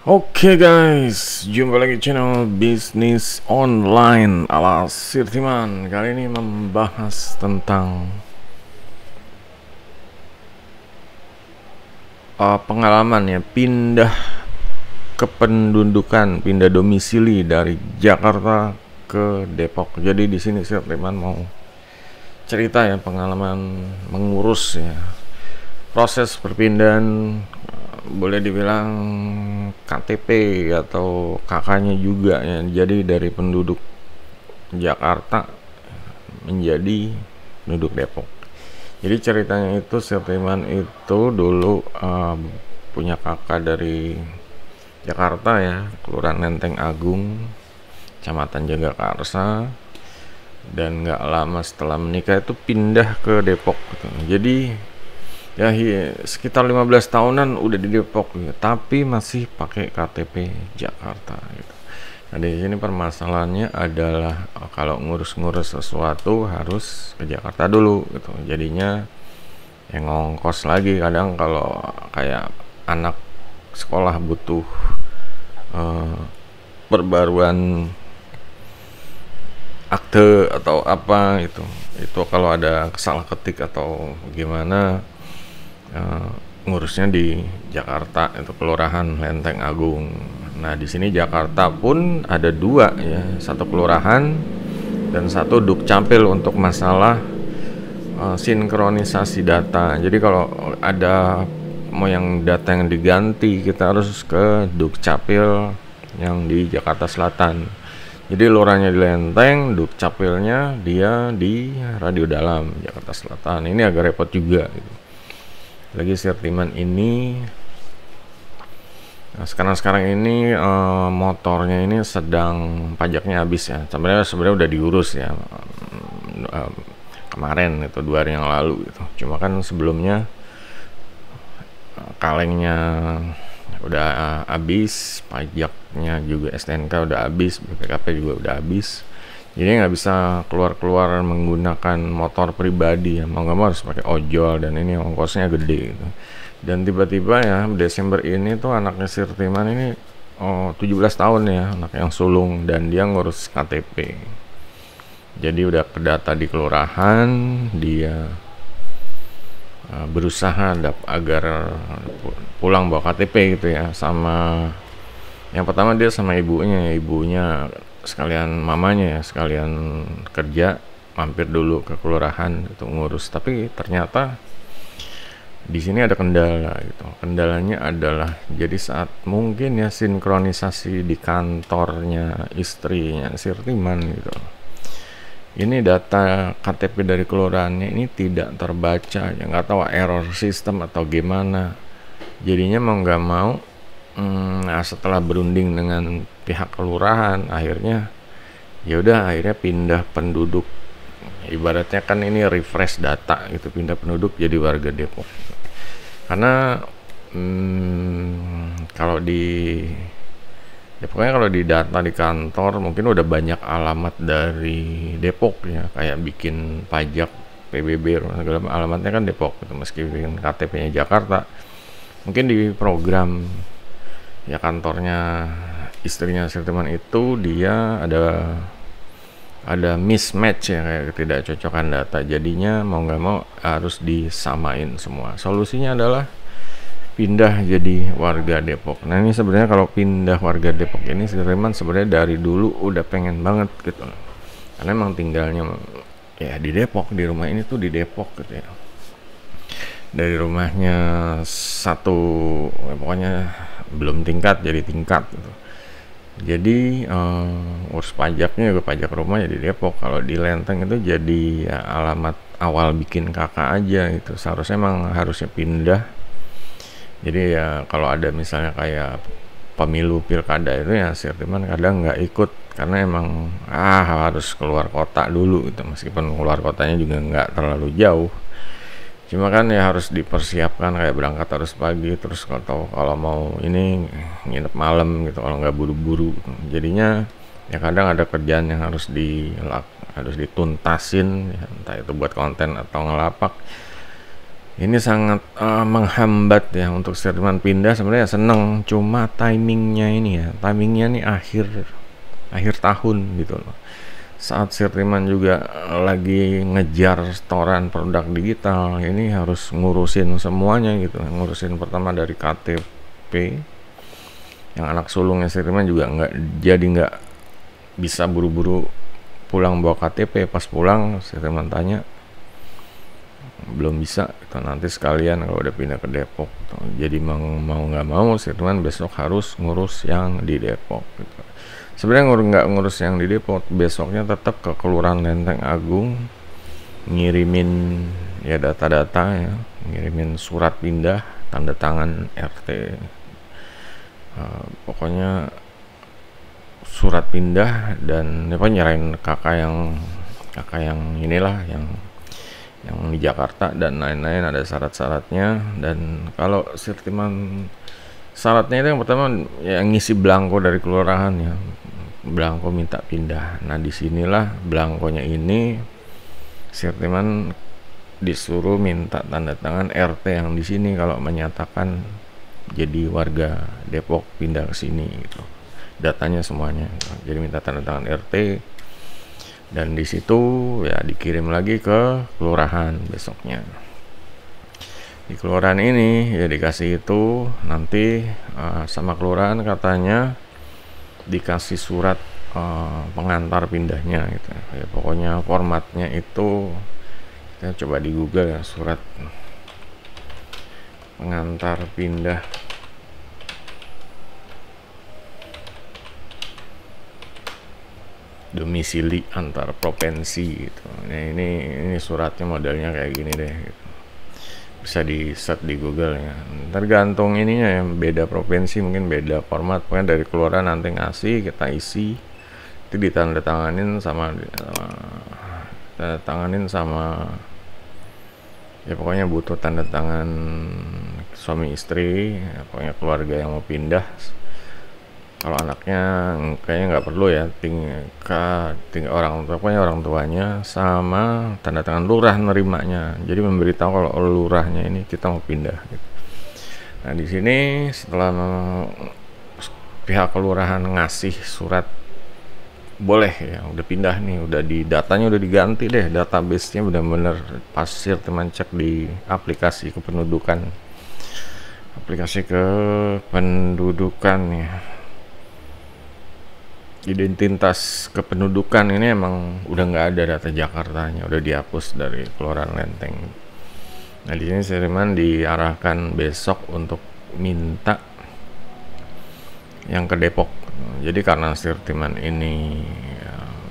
Oke guys, jumpa lagi channel bisnis online ala Sirtiman. Kali ini membahas tentang pengalaman ya pindah kependudukan, pindah domisili dari Jakarta ke Depok. Jadi di sini Sirtiman mau cerita ya pengalaman mengurus ya proses perpindahan, boleh dibilang KTP atau kakaknya juga ya. Jadi dari penduduk Jakarta menjadi penduduk Depok. Jadi ceritanya itu Sirtiman itu dulu punya kakak dari Jakarta ya, Kelurahan Lenteng Agung, Kecamatan Jagakarsa, dan nggak lama setelah menikah itu pindah ke Depok gitu. Jadi ya sekitar 15 tahunan udah di Depok gitu, tapi masih pakai KTP Jakarta gitu. Nah di sini permasalahannya adalah kalau ngurus-ngurus sesuatu harus ke Jakarta dulu gitu. Jadinya yang ngongkos lagi, kadang kalau kayak anak sekolah butuh perbaruan akte atau apa itu kalau ada salah ketik atau gimana, ngurusnya di Jakarta, itu Kelurahan Lenteng Agung. Nah di sini Jakarta pun ada dua ya, satu kelurahan dan satu Dukcapil untuk masalah sinkronisasi data. Jadi kalau ada mau yang data yang diganti, kita harus ke Dukcapil yang di Jakarta Selatan. Jadi lurahnya di Lenteng, Dukcapilnya dia di Radio Dalam Jakarta Selatan. Ini agak repot juga gitu. Lagi Sirtiman ini sekarang ini motornya ini sedang pajaknya habis ya. Sebenarnya udah diurus ya, kemarin itu 2 hari yang lalu gitu. Cuma kan sebelumnya kalengnya udah habis, pajaknya juga STNK udah habis, BPKP juga udah habis. Jadi nggak bisa keluar menggunakan motor pribadi ya, mau nggak mau harus pakai ojol, dan ini ongkosnya gede gitu. Dan tiba-tiba ya Desember ini tuh anaknya Sirtiman ini 17 tahun ya, anak yang sulung, dan dia ngurus KTP. Jadi udah kedata di kelurahan, dia berusaha agar pulang bawa KTP gitu ya. Sama yang pertama dia sama ibunya sekalian, mamanya ya sekalian kerja, mampir dulu ke kelurahan itu ngurus. Tapi ternyata di sini ada kendala gitu. Kendalanya adalah jadi saat mungkin ya sinkronisasi di kantornya istrinya Sirtiman gitu, ini data KTP dari kelurahannya ini tidak terbaca ya, nggak tahu error sistem atau gimana. Jadinya mau nggak mau setelah berunding dengan pihak kelurahan, akhirnya pindah penduduk. Ibaratnya kan ini refresh data gitu, pindah penduduk jadi warga Depok. Karena kalau pokoknya kalau di data di kantor mungkin udah banyak alamat dari Depok ya, kayak bikin pajak, PBB, alamatnya kan Depok gitu, meski bikin KTP-nya Jakarta. Mungkin di program ya kantornya istrinya Sirtiman itu dia ada mismatch ya, kayak ketidakcocokan data. Jadinya mau nggak mau harus disamain semua. Solusinya adalah pindah jadi warga Depok. Nah ini sebenarnya kalau pindah warga Depok ini Sirtiman sebenarnya dari dulu udah pengen banget gitu, karena emang tinggalnya ya di Depok, di rumah ini tuh di Depok gitu ya. Dari rumahnya satu ya, pokoknya belum tingkat jadi tingkat gitu. Jadi urus pajaknya juga pajak rumah ya di Depok. Kalau di Lenteng itu jadi ya, alamat awal bikin kakak aja gitu. Seharusnya emang harusnya pindah. Jadi ya kalau ada misalnya kayak pemilu pilkada itu ya Sirtiman kadang nggak ikut, karena emang harus keluar kota dulu gitu. Meskipun keluar kotanya juga nggak terlalu jauh, cuma kan ya harus dipersiapkan, kayak berangkat harus pagi, terus kalau mau ini nginep malam gitu kalau nggak buru-buru. Jadinya ya kadang ada kerjaan yang harus dituntasin ya, entah itu buat konten atau ngelapak. Ini sangat menghambat ya untuk Sirman pindah. Sebenarnya seneng, cuma timingnya ini ya, timingnya nih akhir tahun gitu loh. Saat Sirman juga lagi ngejar setoran produk digital, ini harus ngurusin semuanya gitu. Ngurusin pertama dari KTP, yang anak sulungnya Sirman juga nggak bisa buru-buru pulang bawa KTP. Pas pulang Sirman tanya, belum bisa gitu. Nanti sekalian kalau udah pindah ke Depok gitu. Jadi mau nggak mau Sirman besok harus ngurus yang di Depok gitu. Sebenarnya nggak ngurus yang di Depok, besoknya tetap ke Kelurahan Lenteng Agung, ngirimin ya data-data ya, ngirimin surat pindah, tanda tangan RT, pokoknya surat pindah, dan apa, nyerahin kakak yang inilah yang di Jakarta dan lain-lain, ada syarat-syaratnya. Dan kalau Sirman syaratnya itu yang pertama ya ngisi belangko dari kelurahan ya, belangko minta pindah. Nah disinilah belangkonya ini Sirman disuruh minta tanda tangan RT yang di sini kalau menyatakan jadi warga Depok pindah ke sini gitu, datanya semuanya. Jadi minta tanda tangan RT, dan di situ ya dikirim lagi ke kelurahan besoknya. Di kelurahan ini ya dikasih itu nanti sama kelurahan katanya dikasih surat pengantar pindahnya gitu ya. Pokoknya formatnya itu kita coba di Google ya, surat pengantar pindah domisili antar provinsi gitu. Nah ini suratnya modelnya kayak gini deh gitu. Bisa di search di Google ya, tergantung ininya ya, beda provinsi mungkin beda format. Pokoknya dari kelurahan nanti ngasih, kita isi, itu ditandatanganin sama ya, pokoknya butuh tanda tangan suami istri ya, pokoknya keluarga yang mau pindah. Kalau anaknya kayaknya nggak perlu ya, tinggal orang tuanya sama tanda tangan lurah nerimanya. Jadi memberitahu kalau lurahnya ini kita mau pindah gitu. Nah di sini setelah pihak kelurahan ngasih surat boleh ya, udah pindah nih, udah di datanya udah diganti deh, database-nya benar-benar pas Sirman cek di aplikasi kependudukan ya, identitas kependudukan ini emang udah nggak ada data Jakartanya, udah dihapus dari Kelurahan Lenteng. Nah di sini Sirman diarahkan besok untuk minta yang ke Depok. Jadi karena Sirman ini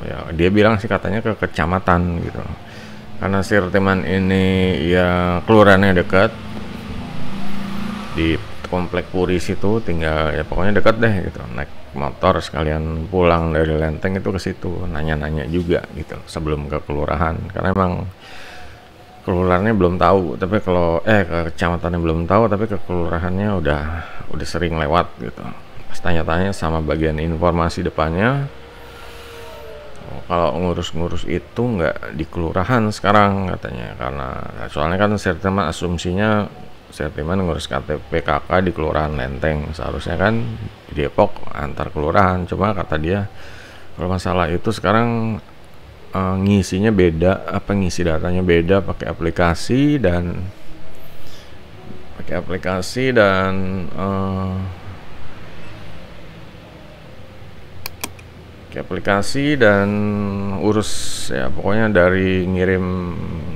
ya dia bilang sih katanya ke kecamatan gitu. Karena Sirman ini ya kelurahannya dekat di Komplek Puri situ, tinggal ya pokoknya dekat deh gitu, naik motor sekalian pulang dari Lenteng itu ke situ, nanya-nanya juga gitu sebelum ke kelurahan, karena emang kelurahannya belum tahu, tapi kalau ke kecamatannya belum tahu, tapi ke kelurahannya udah sering lewat gitu. Pas tanya-tanya sama bagian informasi depannya, kalau ngurus-ngurus itu nggak di kelurahan sekarang katanya, karena soalnya kan Sirman asumsinya Sirman ngurus KTP KK di Kelurahan Lenteng, seharusnya kan di Depok antar kelurahan. Cuma kata dia kalau masalah itu sekarang ngisinya beda, ngisi datanya beda pakai aplikasi dan urus ya, pokoknya dari ngirim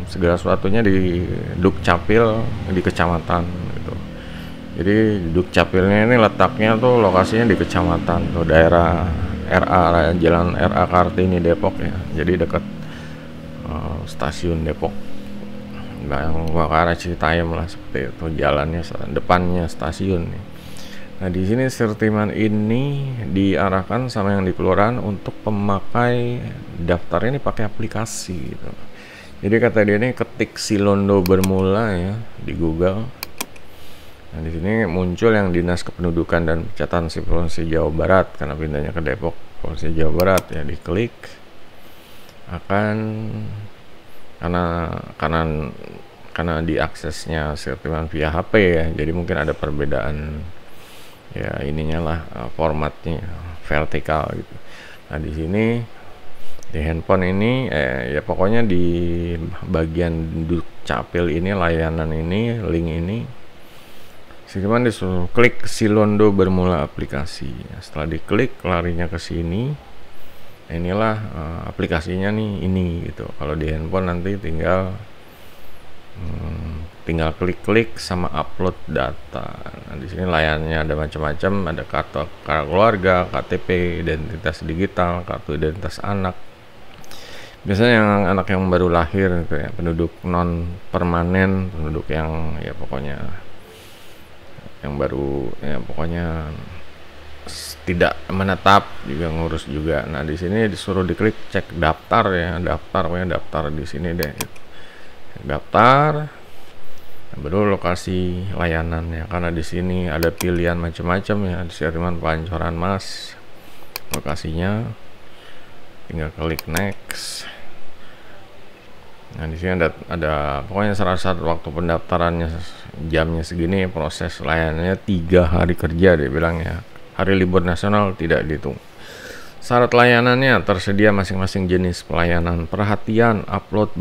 segala sesuatunya di Dukcapil di kecamatan gitu. Jadi Dukcapilnya ini letaknya tuh, lokasinya di kecamatan tuh, daerah RA, Jalan RA Kartini Depok ya. Jadi dekat stasiun Depok, yang ke arah Citayam lah, seperti itu jalannya, depannya stasiun nih. Nah di sini Sirman ini diarahkan sama yang di kelurahan untuk pemakai daftar ini pakai aplikasi gitu. Jadi kata dia ini ketik Silondo Bermula ya di Google. Nah di sini muncul yang Dinas Kependudukan dan Pencatatan Sipil Provinsi Jawa Barat, karena pindahnya ke Depok Provinsi Jawa Barat ya, diklik akan karena karena diaksesnya Sirtiman via HP ya, jadi mungkin ada perbedaan ya ininya lah, formatnya vertikal gitu. Nah di sini di handphone ini ya pokoknya di bagian dukcapil ini, layanan ini, link ini, Sirtiman disuruh klik Silondo bermula aplikasi. Setelah diklik larinya ke sini, inilah aplikasinya nih ini gitu. Kalau di handphone nanti tinggal klik-klik sama upload data. Nah, di sini layarnya ada macam-macam, ada kartu keluarga, KTP, identitas digital, kartu identitas anak. Biasanya yang anak yang baru lahir gitu ya, penduduk non permanen, penduduk yang ya pokoknya yang baru ya pokoknya tidak menetap juga ngurus juga. Nah, di sini disuruh diklik cek daftar ya, daftar di sini deh. Daftar, baru lokasi layanannya, karena di sini ada pilihan macam-macam ya, di Sirtiman Pancoran Mas lokasinya, tinggal klik next. Nah di sini ada pokoknya syarat waktu pendaftarannya, jamnya segini, proses layanannya 3 hari kerja dia bilang ya, hari libur nasional tidak dihitung. Syarat layanannya tersedia masing-masing jenis pelayanan, perhatian, upload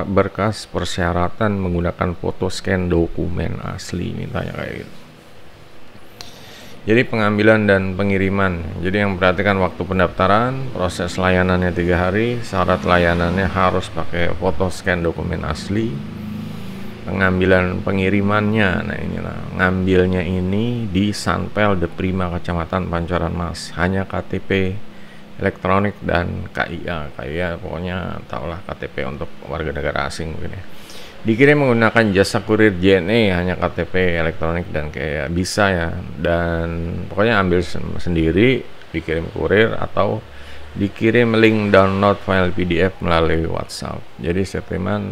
berkas, persyaratan menggunakan foto scan dokumen asli, mintanya kayak gitu. Jadi pengambilan dan pengiriman. Jadi yang perhatikan waktu pendaftaran, proses layanannya 3 hari, syarat layanannya harus pakai foto scan dokumen asli. Pengambilan pengirimannya, nah inilah ngambilnya ini di Sanpel De Prima Kecamatan Pancoran Mas, hanya KTP elektronik dan KIA pokoknya tahulah KTP untuk warga negara asing mungkin ya. Dikirim menggunakan jasa kurir JNE, hanya KTP elektronik dan kayak bisa ya, dan pokoknya ambil sendiri, dikirim kurir atau dikirim link download file PDF melalui WhatsApp. Jadi Sirtiman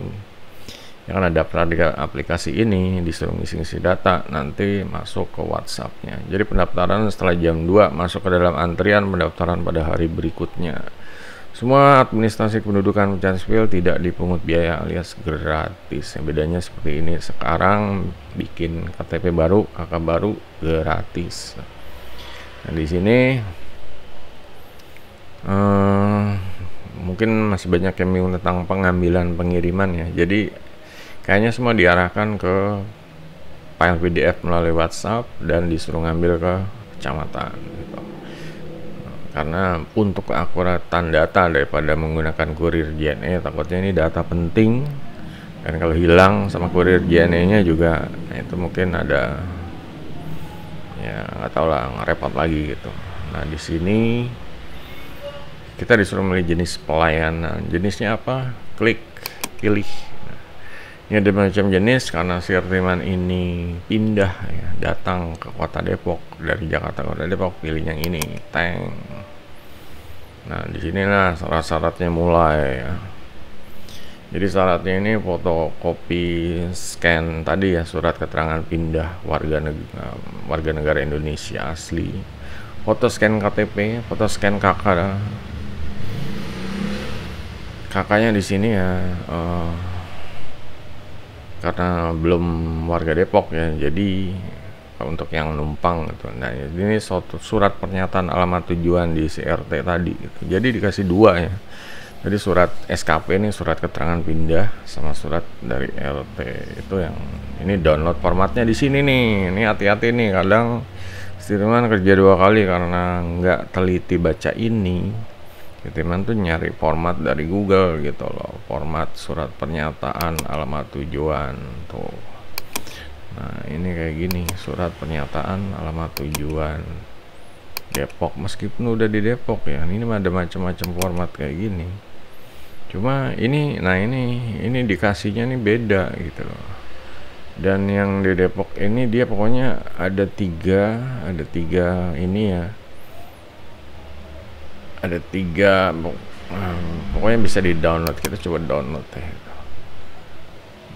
yang ada daftar di aplikasi ini disuruh ngisi data, nanti masuk ke WhatsAppnya. Jadi pendaftaran setelah jam 2 masuk ke dalam antrian pendaftaran pada hari berikutnya. Semua administrasi kependudukan pencarian sipil tidak dipungut biaya alias gratis. Bedanya seperti ini, sekarang bikin KTP baru, KK baru gratis. Nah di sini mungkin masih banyak yang bingung tentang pengambilan pengiriman ya. Jadi kayaknya semua diarahkan ke file PDF melalui WhatsApp dan disuruh ngambil ke kecamatan gitu. Karena untuk keakuratan data daripada menggunakan kurir JNE, takutnya ini data penting, dan kalau hilang sama kurir JNE-nya juga, nah itu mungkin ada ya nggak tahu lah, ngerepot lagi gitu. Nah di sini kita disuruh milih jenis pelayanan, jenisnya apa, klik pilih. Nah, ini ada macam jenis karena Sirtiman ini pindah ya, datang ke kota Depok dari Jakarta ke kota Depok, pilih yang ini, tank. Nah di sinilah syarat-syaratnya mulai ya. Jadi syaratnya ini fotokopi scan tadi ya, surat keterangan pindah warga negara Indonesia asli, foto scan KTP, foto scan kakaknya di sini ya, karena belum warga Depok ya, jadi untuk yang numpang gitu. Nah ini surat pernyataan alamat tujuan di CRT tadi gitu. Jadi dikasih 2 ya. Jadi surat SKP ini, surat keterangan pindah, sama surat dari RT itu yang ini download formatnya di sini nih. Ini hati-hati nih, kadang Sirtiman kerja 2 kali karena nggak teliti baca ini. Sirtiman tuh nyari format dari Google gitu loh, format surat pernyataan alamat tujuan tuh. Nah ini kayak gini, surat pernyataan alamat tujuan Depok, meskipun udah di Depok ya, ini ada macam-macam format kayak gini. Cuma ini, nah ini dikasihnya nih beda gitu loh. Dan yang di Depok ini dia pokoknya ada tiga ini ya, ada 3 pokoknya bisa di download. Kita coba download ya.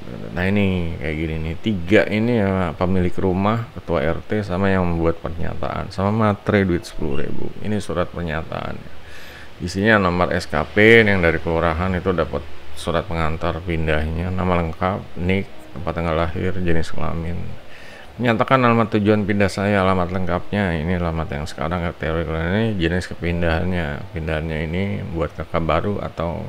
Nah ini kayak gini nih, 3 ini ya, pemilik rumah, ketua RT, sama yang membuat pernyataan, sama matre duit 10.000. Ini surat pernyataan. Isinya nomor SKP yang dari kelurahan itu dapat surat pengantar pindahnya, nama lengkap, NIK, tempat tanggal lahir, jenis kelamin. Menyatakan alamat tujuan pindah saya, alamat lengkapnya, ini alamat yang sekarang teori ini, jenis pindahannya ini buat kakak baru atau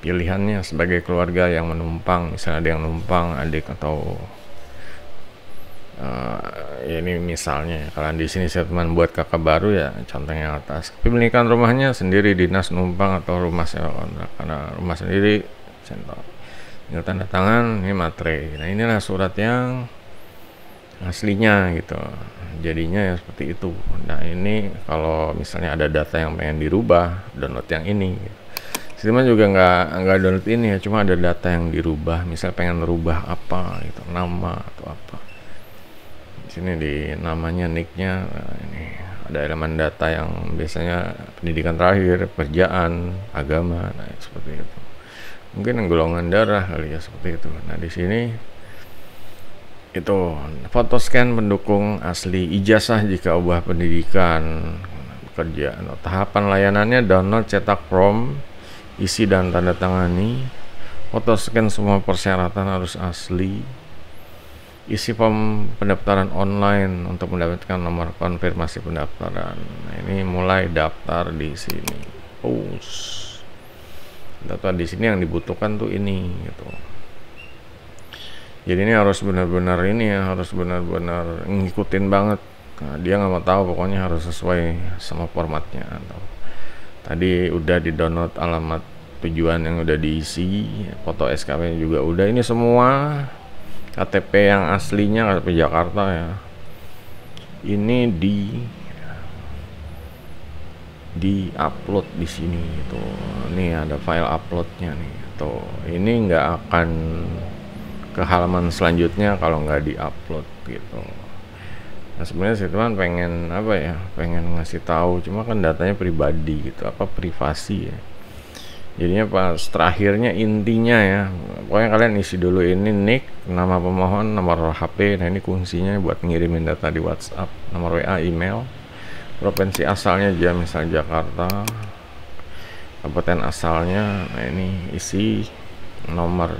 pilihannya sebagai keluarga yang menumpang, misalnya ada yang numpang adik atau ini misalnya kalau di sini statement buat kakak baru ya contoh yang atas. Kepemilikan rumahnya sendiri, dinas, numpang atau rumah sewa kontrak. Karena rumah sendiri contoh tinggal tanda tangan, ini materai. Nah inilah surat yang aslinya gitu, jadinya ya seperti itu. Nah ini kalau misalnya ada data yang pengen dirubah, download yang ini gitu. Sistemnya juga nggak download ini ya, cuma ada data yang dirubah, misal pengen rubah apa gitu, nama atau apa. Di sini di namanya, nicknya, ini ada elemen data yang biasanya pendidikan terakhir, pekerjaan, agama, nah seperti itu. Mungkin golongan darah kali ya seperti itu. Nah di sini itu foto scan pendukung asli, ijazah jika ubah pendidikan, pekerjaan. Tahapan layanannya download, cetak form, isi dan tanda tangani, foto scan semua persyaratan harus asli, isi form pendaftaran online untuk mendapatkan nomor konfirmasi pendaftaran. Nah, ini mulai daftar di sini. Data di sini yang dibutuhkan tuh ini gitu. Jadi ini harus benar-benar ini ya, harus benar-benar ngikutin banget. Nah, dia nggak mau tahu, pokoknya harus sesuai sama formatnya. Atau tadi udah di download alamat tujuan yang udah diisi, foto SKP juga udah, ini semua KTP yang aslinya KTP Jakarta ya, ini di upload di sini gitu. Ini ada file uploadnya nih tuh, ini nggak akan ke halaman selanjutnya kalau nggak di upload gitu. Nah sebenarnya saya teman pengen apa ya, pengen ngasih tahu, cuma kan datanya pribadi gitu, apa privasi ya, jadinya pas terakhirnya intinya ya, pokoknya kalian isi dulu ini nick, nama pemohon, nomor HP. Nah ini kuncinya buat ngirimin data di WhatsApp, nomor WA, email, provinsi asalnya aja misal Jakarta, kabupaten asalnya. Nah ini isi nomor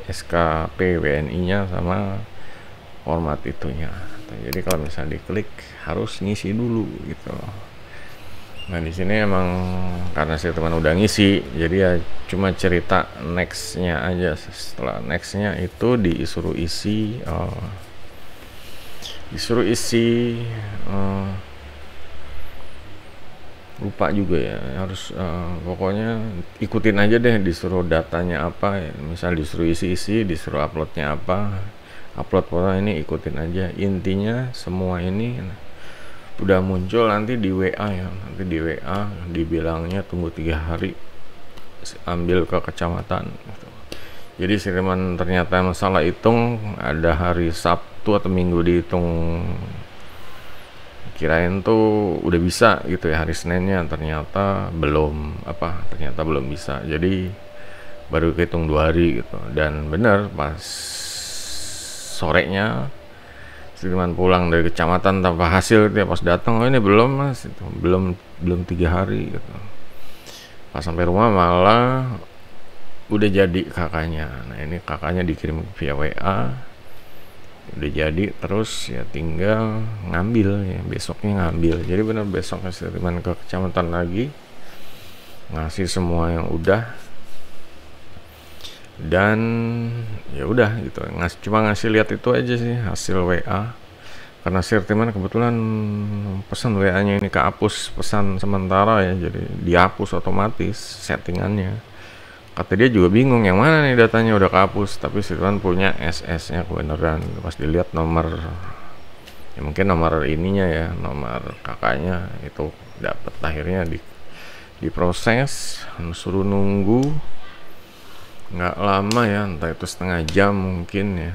SKP WNI nya sama format itunya. Jadi kalau misalnya diklik harus ngisi dulu gitu. Nah di sini emang karena saya teman udah ngisi, jadi ya cuma cerita nextnya aja. Setelah nextnya itu disuruh isi lupa juga ya, harus pokoknya ikutin aja deh, disuruh datanya apa ya, misal disuruh isi, disuruh uploadnya apa, upload foto, ini ikutin aja intinya. Semua ini udah muncul nanti di WA ya, nanti di WA dibilangnya tunggu 3 hari ambil ke kecamatan gitu. Jadi siriman ternyata masalah hitung ada hari Sabtu atau Minggu dihitung, kirain tuh udah bisa gitu ya hari Seninnya, ternyata belum bisa, jadi baru kehitung 2 hari gitu. Dan bener pas sorenya Siriman pulang dari kecamatan tanpa hasil gitu ya, pas datang ini belum mas, itu belum 3 hari gitu. Pas sampai rumah malah udah jadi kakaknya. Nah ini kakaknya dikirim via WA, udah jadi, terus ya tinggal ngambil ya, besoknya ngambil. Jadi benar besok Siriman ke kecamatan lagi ngasih semua yang udah, dan ya udah gitu, cuma ngasih lihat itu aja sih hasil WA. Karena Siriman kebetulan pesan WA-nya ini kehapus pesan sementara ya, jadi dihapus otomatis settingannya. Kata dia juga bingung yang mana nih datanya udah kehapus, tapi Siriman punya SS-nya kebenaran. Pas dilihat nomor ya, mungkin nomor ininya ya, nomor kakaknya itu dapat. Akhirnya diproses, suruh nunggu nggak lama ya, entah itu setengah jam mungkin ya,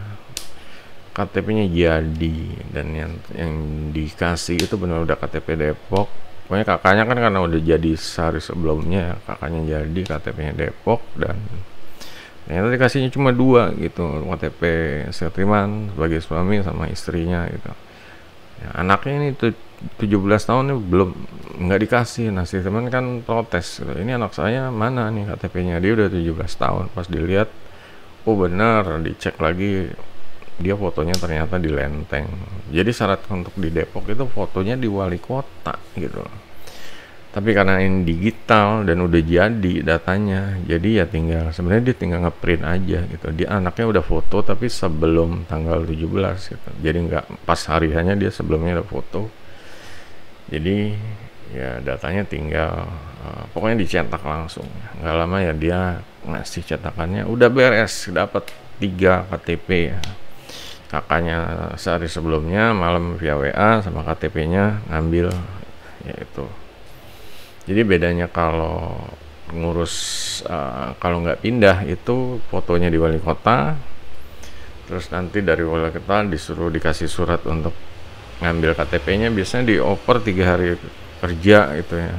KTP-nya jadi. Dan yang dikasih itu benar udah KTP Depok. Pokoknya kakaknya kan karena udah jadi sehari sebelumnya, kakaknya jadi KTP-nya Depok, dan ternyata dikasihnya cuma 2 gitu, KTP Siriman sebagai suami sama istrinya gitu. Ya, anaknya ini 17 tahun ini belum, nggak dikasih. Nah Siriman kan protes gitu, ini anak saya mana nih KTP-nya, dia udah 17 tahun. Pas dilihat oh benar, dicek lagi, dia fotonya ternyata di Lenteng. Jadi syarat untuk di Depok itu fotonya di wali kota gitu loh. Tapi karena ini digital dan udah jadi datanya, jadi ya tinggal sebenarnya dia tinggal ngeprint aja gitu. Dia anaknya udah foto tapi sebelum tanggal 17 gitu. Jadi nggak pas hari hanya, dia sebelumnya udah foto. Jadi ya datanya tinggal pokoknya dicetak langsung. Nggak lama ya dia ngasih cetakannya udah beres, dapat 3 KTP ya. Kakaknya sehari sebelumnya malam via WA sama KTP-nya ngambil ya itu. Jadi bedanya kalau ngurus kalau nggak pindah itu fotonya di wali kota, terus nanti dari wali kota disuruh dikasih surat untuk ngambil KTP-nya, biasanya dioper 3 hari kerja gitu ya.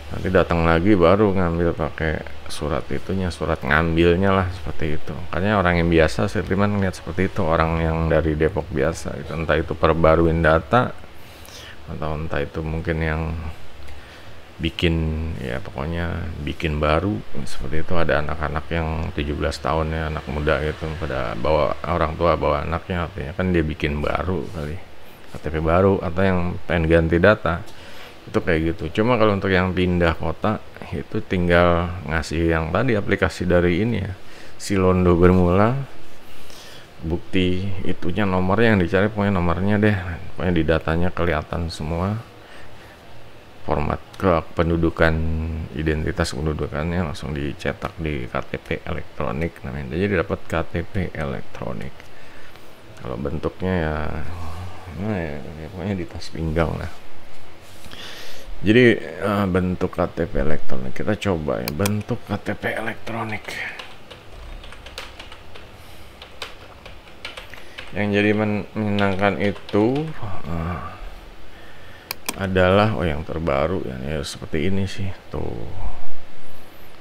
Nanti datang lagi baru ngambil pakai surat itunya, surat ngambilnya lah seperti itu. Makanya orang yang biasa Sirtiman ngeliat seperti itu, orang yang dari Depok biasa gitu. Entah itu perbaruin data atau entah itu mungkin yang bikin ya pokoknya bikin baru seperti itu. Ada anak-anak yang 17 tahun ya, anak muda gitu, pada bawa orang tua bawa anaknya, artinya kan dia bikin baru kali KTP baru, atau yang pengen ganti data itu kayak gitu. Cuma kalau untuk yang pindah kota itu tinggal ngasih yang tadi aplikasi dari ini ya, Silondo Bermula, bukti itunya nomornya yang dicari, pokoknya nomornya deh, pokoknya di datanya kelihatan semua, format kependudukan, identitas kependudukannya langsung dicetak di KTP elektronik namanya. Jadi dapat KTP elektronik. Kalau bentuknya ya, nah ya pokoknya di tas pinggang lah. Jadi bentuk KTP elektronik, kita coba ya bentuk KTP elektronik. Yang jadi menyenangkan itu adalah yang terbaru ya seperti ini sih tuh.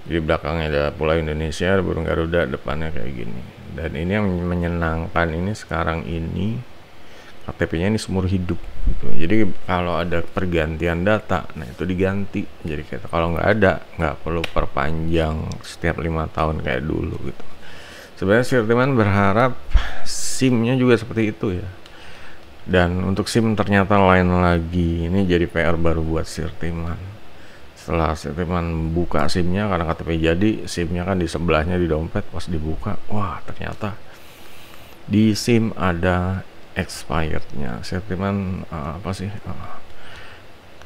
Di belakangnya ada Pulau Indonesia, ada burung Garuda, depannya kayak gini. Dan ini yang menyenangkan ini sekarang ini KTP-nya ini seumur hidup gitu. Jadi kalau ada pergantian data, nah itu diganti. Jadi kita kalau nggak ada, nggak perlu perpanjang setiap 5 tahun kayak dulu gitu. Sebenarnya Sirtiman berharap SIM-nya juga seperti itu ya. Dan untuk SIM ternyata lain lagi. Ini jadi PR baru buat Sirtiman. Setelah Sirtiman buka SIM-nya, karena KTP jadi, SIM-nya kan di sebelahnya di dompet, pas dibuka, wah ternyata di SIM ada expirednya. Sirtiman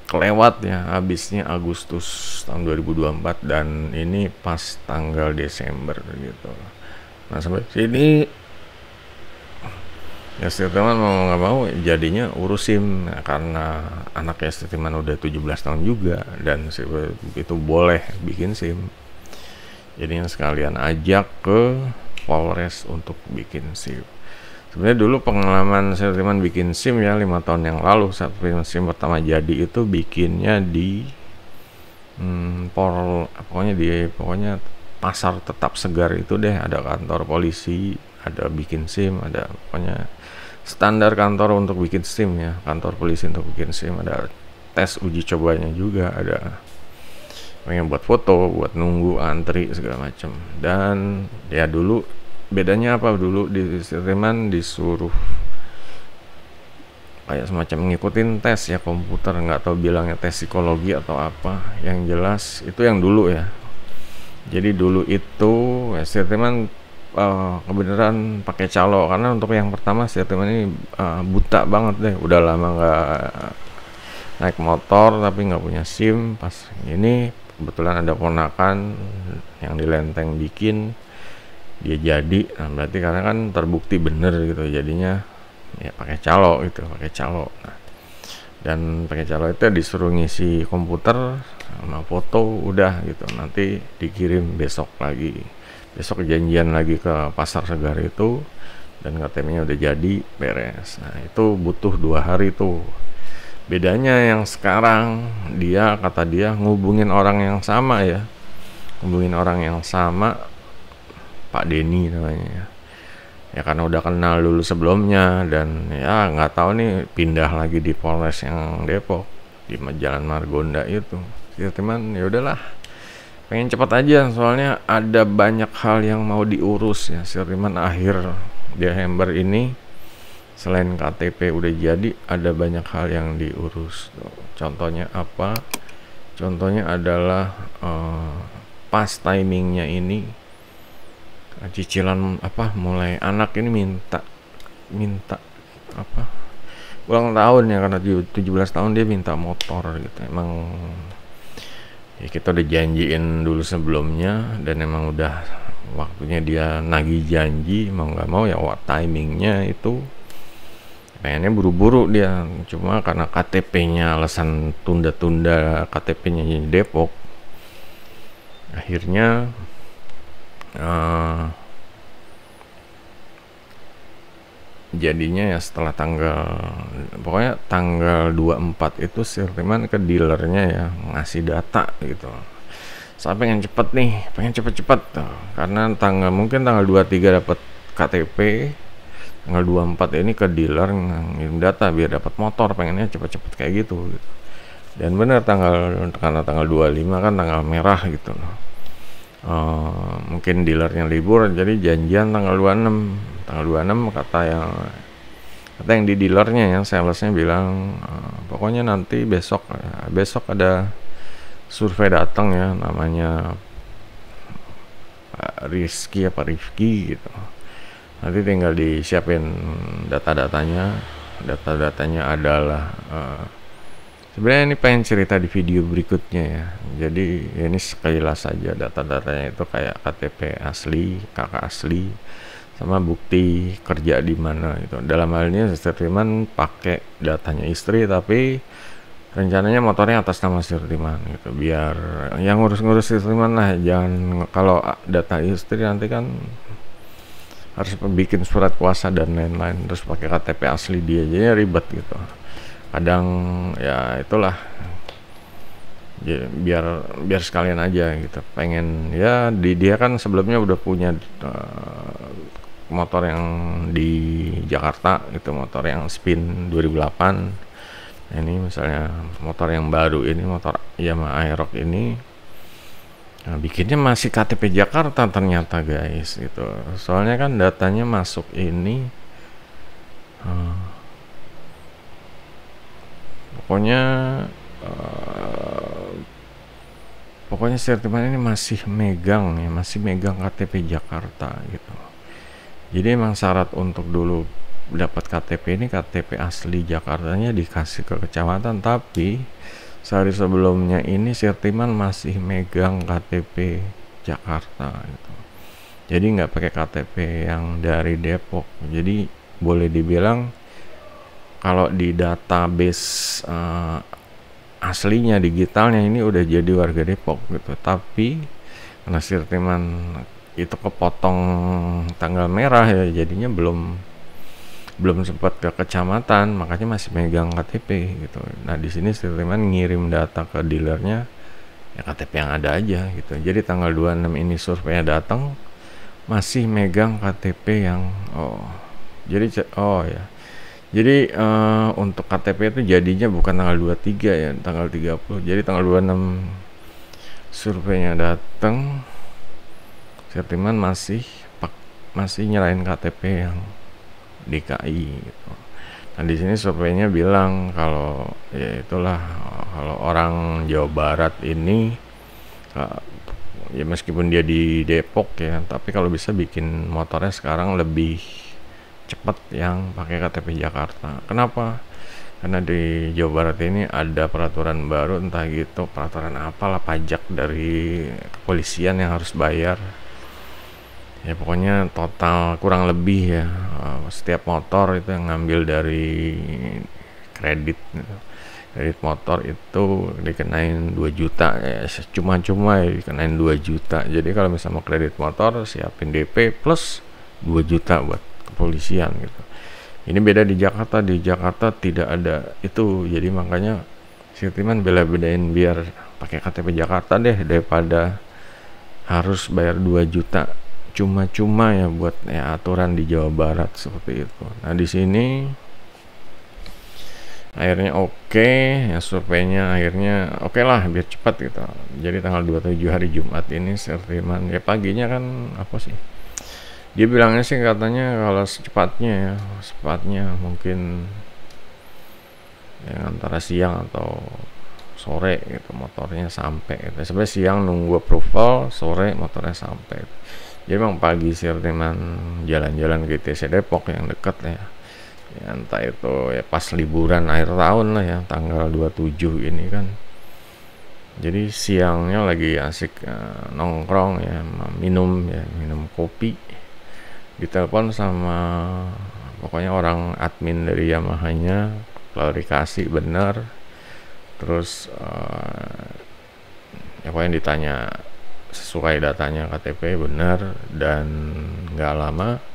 kelewat ya, habisnya Agustus tahun 2024 dan ini pas tanggal Desember gitu. Nah sampai sini ya Sirtiman mau nggak mau jadinya urus SIM, nah, karena anaknya Sirtiman udah 17 tahun juga dan itu boleh bikin SIM. Jadinya sekalian ajak ke Polres untuk bikin SIM. Sebenarnya dulu pengalaman Sirtiman bikin SIM ya 5 tahun yang lalu, saat SIM pertama jadi itu bikinnya di pokoknya pasar Tetap Segar itu deh, ada kantor polisi, ada bikin SIM, ada pokoknya standar kantor untuk bikin SIM ya, kantor polisi untuk bikin SIM, ada tes uji cobanya juga, ada pengen buat foto, buat nunggu antri segala macam. Dan ya dulu bedanya apa, dulu di Sirtiman disuruh kayak semacam ngikutin tes ya komputer, nggak tahu bilangnya tes psikologi atau apa, yang jelas itu yang dulu ya. Jadi dulu itu ya, Sirtiman kebenaran pakai calo, karena untuk yang pertama Sirtiman ini buta banget deh, udah lama nggak naik motor tapi nggak punya SIM. Pas ini kebetulan ada ponakan yang di Lenteng bikin, dia jadi, nah berarti karena kan terbukti bener gitu, jadinya ya pakai calo gitu, pakai calo. Nah, dan pakai calo itu disuruh ngisi komputer sama foto udah gitu, nanti dikirim besok lagi, besok janjian lagi ke Pasar Segar itu, dan KTP-nya udah jadi beres. Nah itu butuh 2 hari tuh. Bedanya yang sekarang dia kata dia ngubungin orang yang sama ya, ngubungin orang yang sama, Pak Denny namanya ya, karena udah kenal dulu sebelumnya, dan ya nggak tahu nih pindah lagi di Polres yang Depok di Jalan Margonda itu. Sirtiman ya udahlah pengen cepat aja soalnya ada banyak hal yang mau diurus ya. Sirtiman akhir Desember ini selain KTP udah jadi, ada banyak hal yang diurus. Contohnya apa? Contohnya adalah pas timingnya ini cicilan apa, mulai anak ini minta minta apa, ulang tahun ya, karena 17 tahun dia minta motor gitu. Emang ya kita udah janjiin dulu sebelumnya, dan emang udah waktunya dia nagih janji, mau nggak mau ya timingnya itu pengennya buru-buru dia. Cuma karena KTP-nya alasan tunda-tunda, KTP-nya di Depok, akhirnya jadinya ya setelah pokoknya tanggal 24 itu Sirtiman ke dealernya ya ngasih data gitu. Saya pengen cepet nih, pengen cepet-cepet tuh. Karena mungkin tanggal 23 dapat KTP, tanggal 24 ini ke dealer ngirim data biar dapat motor, pengennya cepet-cepet kayak gitu. Dan bener karena tanggal 25 kan tanggal merah gitu loh. Mungkin dealernya libur, jadi janjian tanggal 26 kata yang di dealernya ya, salesnya bilang pokoknya nanti besok ada survei datang ya, namanya Rifki gitu. Nanti tinggal disiapin data-datanya adalah sebenarnya ini pengen cerita di video berikutnya ya. Jadi ini sekilas saja data-datanya itu kayak KTP asli, kakak asli, sama bukti kerja di mana gitu. Dalam hal ini Sirtiman pakai datanya istri, tapi rencananya motornya atas nama Sirtiman gitu. Biar yang ngurus-ngurus Sirtiman lah, jangan kalau data istri nanti kan harus bikin surat kuasa dan lain-lain, terus pakai KTP asli dia, jadi ribet gitu. Kadang ya itulah ya, biar sekalian aja gitu. Pengen ya dia kan sebelumnya udah punya motor yang di Jakarta itu, motor yang Spin 2008. Ini misalnya motor yang baru ini, motor Yamaha Aerox ini, bikinnya masih KTP Jakarta ternyata guys gitu. Soalnya kan datanya masuk ini pokoknya Sirtiman ini masih megang KTP Jakarta gitu. Jadi emang syarat untuk dulu dapat KTP ini, KTP asli Jakartanya dikasih ke kecamatan, tapi sehari sebelumnya ini Sirtiman masih megang KTP Jakarta gitu. Jadi nggak pakai KTP yang dari Depok. Jadi boleh dibilang kalau di database aslinya, digitalnya ini udah jadi warga Depok gitu. Tapi karena Sirtiman itu kepotong tanggal merah ya, jadinya belum sempat ke kecamatan, makanya masih megang KTP gitu. Nah di sini Sirtiman ngirim data ke dealernya ya KTP yang ada aja gitu. Jadi tanggal 26 ini surveinya datang, masih megang KTP yang jadi untuk KTP itu jadinya bukan tanggal 23 ya, tanggal 30. Jadi tanggal 26 surveinya datang, Sirtiman masih nyerahin KTP yang DKI gitu. Nah di sini surveinya bilang kalau ya itulah, kalau orang Jawa Barat ini ya meskipun dia di Depok ya, tapi kalau bisa bikin motornya sekarang lebih cepat yang pakai KTP Jakarta. Kenapa? Karena di Jawa Barat ini ada peraturan baru, entah gitu peraturan apalah, pajak dari kepolisian yang harus bayar. Ya pokoknya total kurang lebih ya, setiap motor itu yang ngambil dari kredit gitu. Kredit motor itu dikenain 2 juta ya, cuma-cuma ya dikenain 2 juta. Jadi kalau misalnya mau kredit motor, siapin DP plus 2 juta buat kepolisian gitu. Ini beda di Jakarta. Di Jakarta tidak ada itu. Jadi makanya Sirtiman bela-bedain biar pakai KTP Jakarta deh daripada harus bayar 2 juta cuma-cuma ya buat ya aturan di Jawa Barat seperti itu. Nah di sini Akhirnya oke, ya surveinya akhirnya oke lah biar cepat gitu. Jadi tanggal 27 hari Jumat ini Sertiman ya paginya kan apa sih? Dia bilangnya sih katanya kalau secepatnya ya, secepatnya mungkin ya antara siang atau sore gitu motornya sampai gitu. Sebenarnya siang nunggu approval, sore motornya sampai. Jadi emang pagi Sertiman jalan-jalan ke ITC Depok yang dekat ya. Ya, entah itu ya pas liburan akhir tahun lah ya tanggal 27 ini kan, jadi siangnya lagi asik nongkrong ya minum kopi, ditelepon sama pokoknya orang admin dari Yamaha-nya, klarifikasi benar, terus ya pokoknya ditanya sesuai datanya KTP benar, dan nggak lama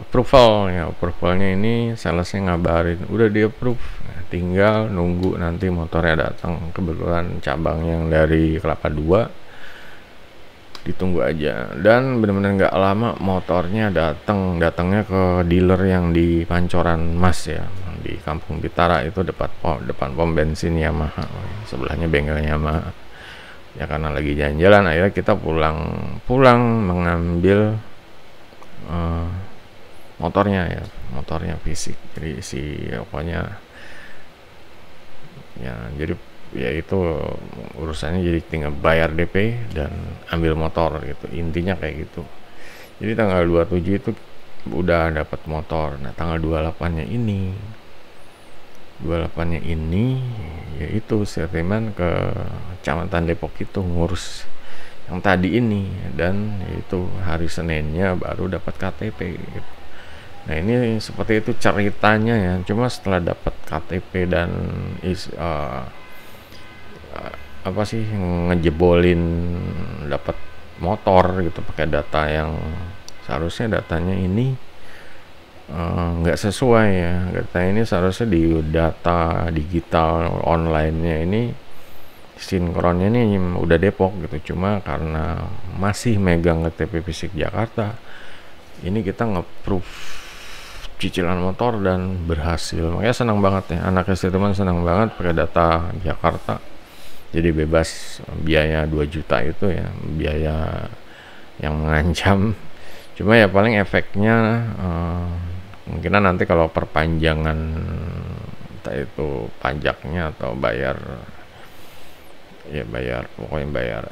approvalnya ini salesnya ngabarin udah di approve, tinggal nunggu nanti motornya datang. Kebetulan cabang yang dari Kelapa 2, ditunggu aja, dan benar-benar nggak lama motornya datangnya ke dealer yang di Pancoran Mas ya, di Kampung Bitara itu depan pom bensin Yamaha, sebelahnya bengkel Yamaha. Ya karena lagi jalan-jalan akhirnya kita pulang mengambil motornya fisik. Jadi pokoknya ya, jadi ya itu urusannya, jadi tinggal bayar DP dan ambil motor gitu, intinya kayak gitu. Jadi tanggal 27 itu udah dapat motor. Nah tanggal 28-nya ini yaitu Sertiman ke Kecamatan Depok itu ngurus yang tadi ini, dan itu hari Seninnya baru dapat KTP gitu. Nah ini seperti itu ceritanya ya. Cuma setelah dapat KTP dan apa sih ngejebolin dapat motor gitu pakai data yang seharusnya datanya ini nggak sesuai ya. Data ini seharusnya di data digital online-nya ini sinkronnya ini udah Depok gitu. Cuma karena masih megang KTP fisik Jakarta, ini kita nge-proof cicilan motor dan berhasil. Makanya senang banget ya, anak teman senang banget pakai data Jakarta, jadi bebas biaya 2 juta itu ya, biaya yang mengancam. Cuma ya paling efeknya mungkin nanti kalau perpanjangan entah itu pajaknya atau bayar pokoknya bayar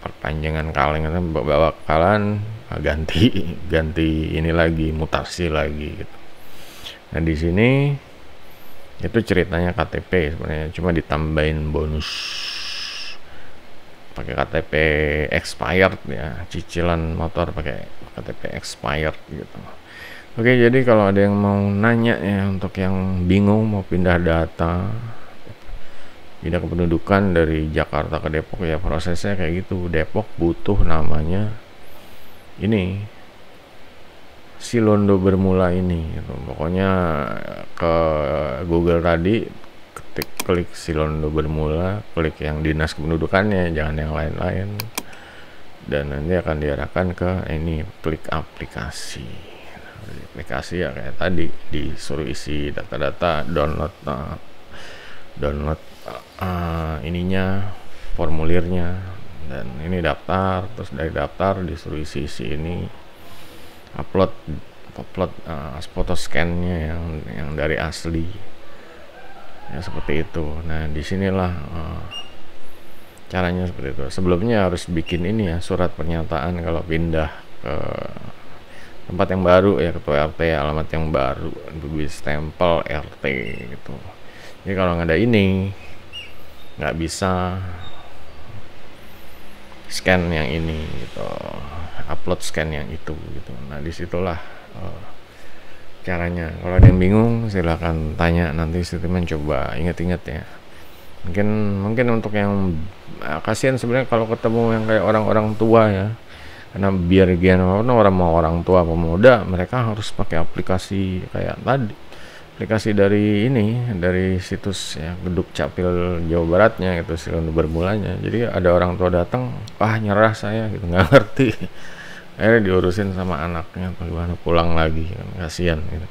perpanjangan kaleng itu bakalan ganti ini lagi, mutasi lagi gitu. Nah di sini itu ceritanya KTP sebenarnya, cuma ditambahin bonus pakai KTP expired ya, cicilan motor pakai KTP expired gitu. Oke, jadi kalau ada yang mau nanya ya, untuk yang bingung mau pindah kependudukan dari Jakarta ke Depok ya, prosesnya kayak gitu. Depok butuh namanya ini Silondo Bermula ini gitu. Pokoknya ke Google tadi klik Silondo Bermula, klik yang dinas kependudukannya, jangan yang lain-lain, dan nanti akan diarahkan ke ini, klik aplikasi ya kayak tadi, disuruh isi data-data, download ininya, formulirnya, dan ini daftar. Terus dari daftar disuruh isi ini, upload foto scan-nya yang dari asli ya, seperti itu. Nah disinilah caranya seperti itu. Sebelumnya harus bikin ini ya, surat pernyataan kalau pindah ke tempat yang baru ya, ketua RT, alamat yang baru, bibit stempel RT gitu. Jadi kalau nggak ada ini, nggak bisa scan yang ini gitu, upload scan yang itu gitu. Nah disitulah caranya. Kalau ada yang bingung silahkan tanya, nanti Steven coba inget-inget ya. Mungkin untuk yang kasihan sebenarnya kalau ketemu yang kayak orang-orang tua ya, karena biar gimana orang tua pemuda, mereka harus pakai aplikasi kayak tadi, aplikasi dari situs ya, Geduk Capil Jawa Baratnya itu, Silondo Bermulanya. Jadi ada orang tua datang, nyerah saya gitu, nggak ngerti, akhirnya diurusin sama anaknya, bagaimana pulang lagi kan, kasihan gitu.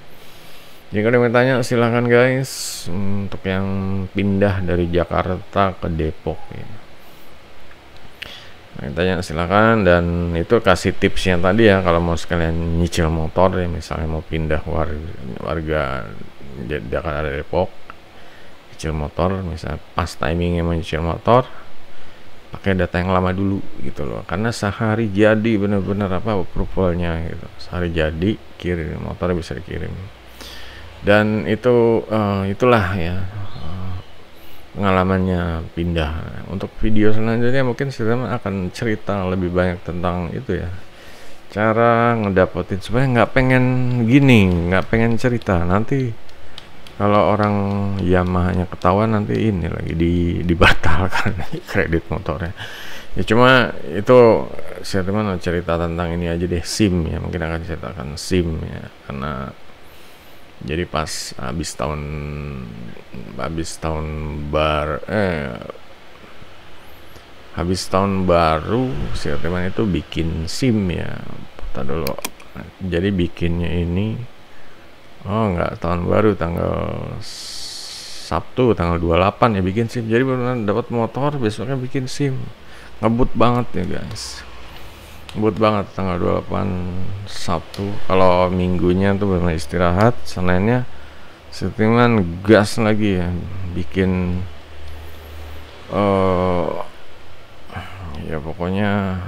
Jika ada yang mau tanya silahkan guys, untuk yang pindah dari Jakarta ke Depok ya. Nah, tanya silakan, dan itu kasih tipsnya tadi ya, kalau mau sekalian nyicil motor ya, misalnya mau pindah warga Jakarta Depok, nyicil motor, misalnya pas timingnya mau nyicil motor, pakai data yang lama dulu gitu loh, karena sehari jadi bener-bener apa approvalnya gitu, sehari jadi kirim motornya bisa dikirim. Dan itu itulah ya pengalamannya pindah. Untuk video selanjutnya mungkin saya akan cerita lebih banyak tentang itu ya, cara ngedapetin, sebenarnya nggak pengen gini, nggak pengen cerita nanti kalau orang Yamaha-nya ketahuan nanti ini lagi dibatalkan kredit motornya ya. Cuma itu saya cerita tentang ini aja deh, SIM ya, mungkin akan ceritakan SIM ya, karena jadi pas habis tahun baru si teman itu bikin SIM ya. Kita dulu jadi bikinnya ini enggak tahun baru, tanggal Sabtu tanggal 28 ya bikin SIM. Jadi benar dapat motor besoknya bikin SIM. Ngebut banget ya guys, ngebut banget. Tanggal 28 Sabtu, kalau minggunya tuh benar istirahat, Seninnya Setiman gas lagi ya, bikin ya pokoknya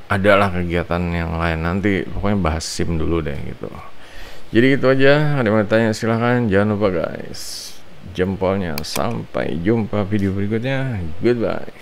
adalah kegiatan yang lain, nanti pokoknya bahas SIM dulu deh gitu. Jadi itu aja, ada yang mau tanya silahkan, jangan lupa guys jempolnya. Sampai jumpa video berikutnya, goodbye.